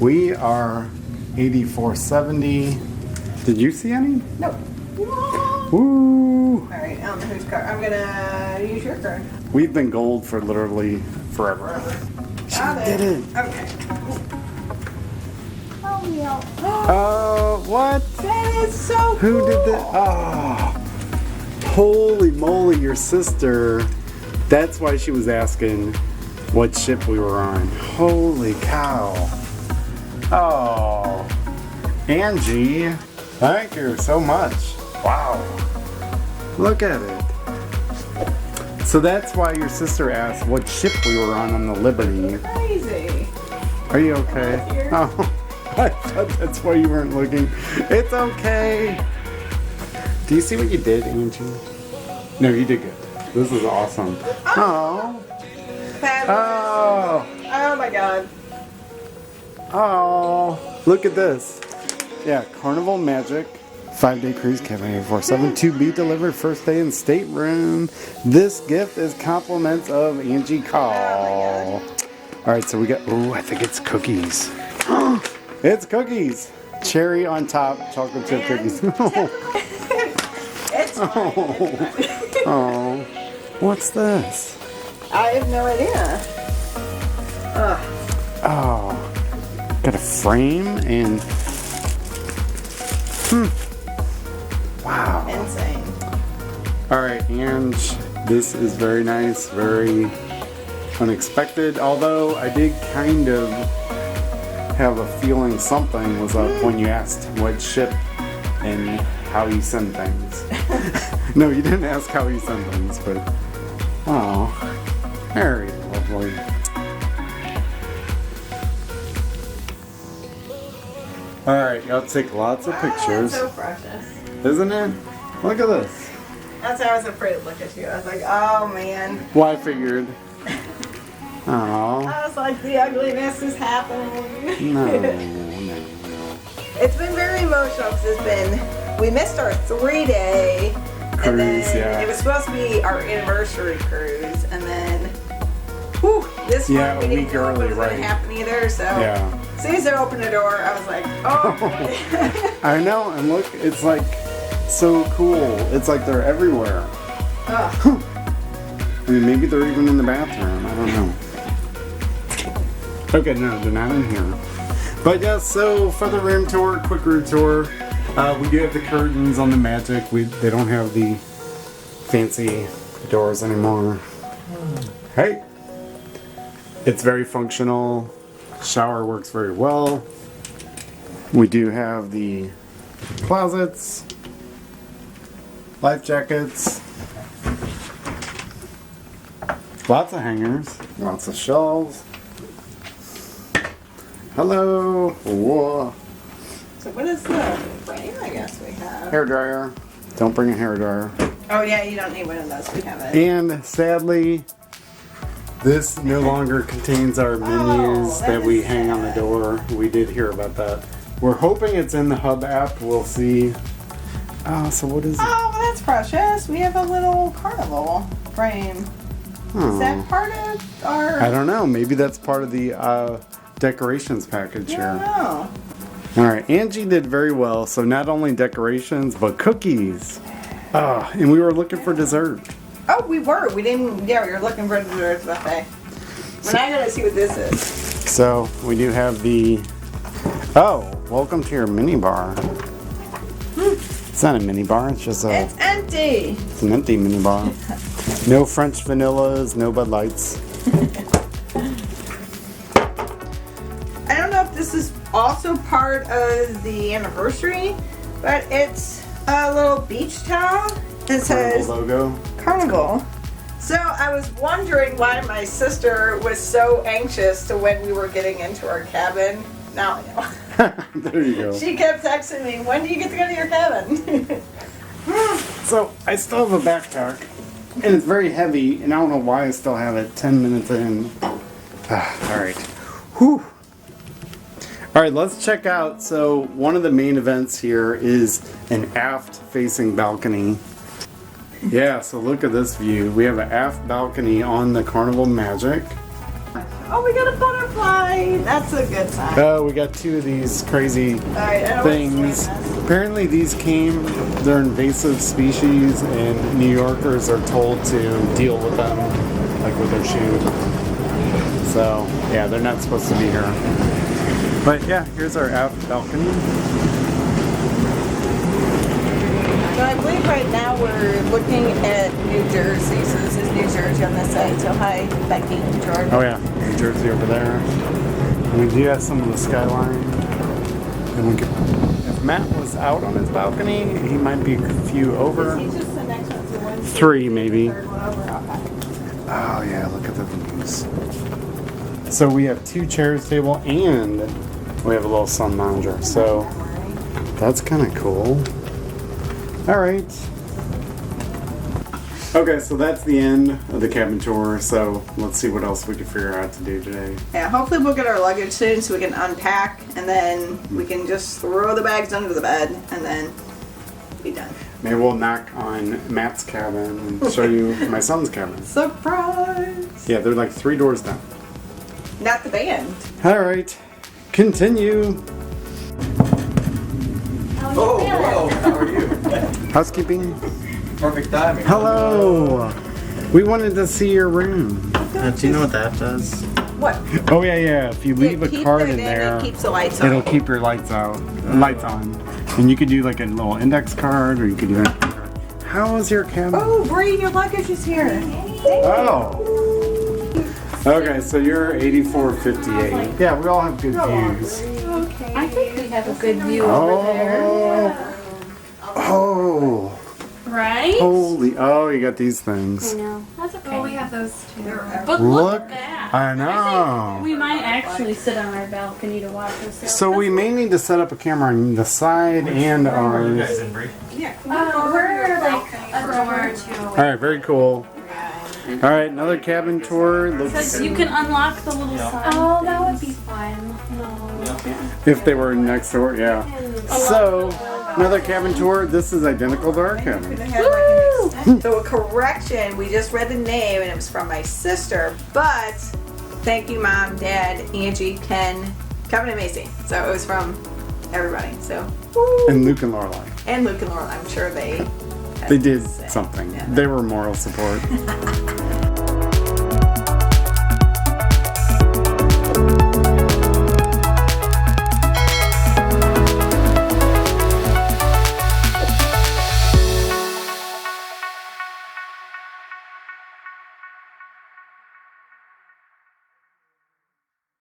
We are 8470. Did you see any? Nope. Woo! Alright, whose card? I'm gonna use your card. We've been gold for literally forever. Got She did it. Okay. Oh, yeah. Oh, what? That is so cool. Who did that? Oh, holy moly, your sister. That's why she was asking what ship we were on. Holy cow. Oh, Angie, thank you so much. Wow. Look at it. So that's why your sister asked what ship we were on the Liberty. Crazy. Are you okay? Oh, I thought that's why you weren't looking. It's okay. Do you see what you did, Angie? No, you did good. This is awesome. Oh. Fabulous. Oh my god. Oh. Look at this. Yeah, Carnival Magic. 5-day cruise, cabin 847, to be delivered first day in stateroom. This gift is compliments of Angie Call. Oh Alright, so we got, oh, I think it's cookies. It's cookies. Cherry on top, chocolate chip cookies. It's fine. Oh, what's this? I have no idea. Ugh. Oh, got a frame and, wow. Insane. Alright, and this is very nice, very unexpected, although I did kind of have a feeling something was up when you asked what ship and how you send things. No, you didn't ask how you send things, but oh, very lovely. Alright, y'all take lots of pictures. That's so precious. Isn't it? Look at this. That's why I was afraid to look at you. I was like, oh man. Well, I figured. Oh. I was like, the ugliness is happening. No. It's been very emotional because it's been, we missed our 3-day Cruise, and then yeah. it was supposed to be our anniversary cruise, and then, whew, this Yeah, one we a didn't week know it early, was right. going to happen either, so Yeah. as soon as they opened the door, I was like, oh. I know, and look, it's like so cool. It's like they're everywhere. Ugh. I mean, maybe they're even in the bathroom. I don't know. Okay, no, they're not in here. But yeah, so for the room tour, quick room tour, we do have the curtains on the Magic. They don't have the fancy doors anymore. Hey, it's very functional. Shower works very well. We do have the closets, life jackets, lots of hangers, lots of shelves. Hello. Whoa. So what is the frame I guess we have? Hair dryer. Don't bring a hair dryer. Oh yeah, you don't need one of those. We have it. And sadly, this no longer contains our menus that we hang on the door. We did hear about that. We're hoping it's in the Hub app. We'll see. Oh, so what is it? Oh, well, that's precious. We have a little carnival frame. Is that part of our... I don't know. Maybe that's part of the decorations package I here. don't know. Alright, Angie did very well. So not only decorations, but cookies. And we were looking for dessert. Oh, we were. We didn't... Yeah, we were looking for the desserts buffet. But now I gotta see what this is. So we do have the... Oh, welcome to your mini bar. It's not a mini bar, it's just a... It's empty. It's an empty mini bar. No French vanillas, no Bud Lights. I don't know if this is also part of the anniversary, but it's a little beach towel. It says logo. Carnival. So I was wondering why my sister was so anxious to when we were getting into our cabin. Now I know. There you go. She kept texting me, when do you get to go to your cabin? So I still have a backpack, and it's very heavy, and I don't know why I still have it 10 minutes in. Alright. Whew. Alright, let's check out. So one of the main events here is an aft-facing balcony. Yeah, so look at this view. We have an aft balcony on the Carnival Magic. Oh, we got a butterfly. That's a good sign. Oh, we got 2 of these crazy Alright, I don't things. want to swing this. Apparently these they're invasive species and New Yorkers are told to deal with them, like with their shoe. So, yeah, they're not supposed to be here. But yeah, here's our out balcony. So I believe right now we're looking at New Jersey. So this is New Jersey on this side. So hi, Becky, Jordan. Oh yeah, New Jersey over there. And we do have some of the skyline. And we could, if Matt was out on his balcony, he might be a few over. Is he just the next one? So 1, 2, 3 maybe. third one over. Okay. Oh yeah, look at the views. So we have 2 chairs table and we have a little sun lounger. So that's kind of cool. All right. Okay, so that's the end of the cabin tour. So let's see what else we can figure out to do today. Yeah, hopefully we'll get our luggage soon so we can unpack and then we can just throw the bags under the bed and then be done. Maybe we'll knock on Matt's cabin and show you my son's cabin. Surprise! Yeah, they're like 3 doors down. Not the band. All right, continue. Oh, hello. How are you? Housekeeping. Perfect timing. Hello. We wanted to see your room. Do you know what that does? What? Oh yeah. If you leave a card in there, it keeps the lights on. it'll keep your lights on. And you could do like a little index card, or you could do that. How was your cabin? Oh, Bree, your luggage is here. Oh. Okay, so you're 8458. Yeah, we all have good views. Okay. I think we have a good view over there. Oh. Right? Holy. Oh, you got these things. No, that's okay. Oh, we have those too. But Look. at that. I know. We might actually sit on our balcony to watch this. So we may need to set up a camera on the side and You ours. guys in, Bree? Yeah. We're like a drawer or two away. Alright, very cool. Alright, another cabin tour. Looks, Says you can unlock the little sign. Oh, that would be fun. if they were next door, yeah. So, another cabin tour. This is identical to our cabin. So a correction, we just read the name and it was from my sister, but thank you Mom, Dad, Angie, Ken, Kevin and Macy. So it was from everybody. So woo. And Luke and Lorelai. And Luke and Laura, I'm sure they They did say. something. Yeah. They were moral support.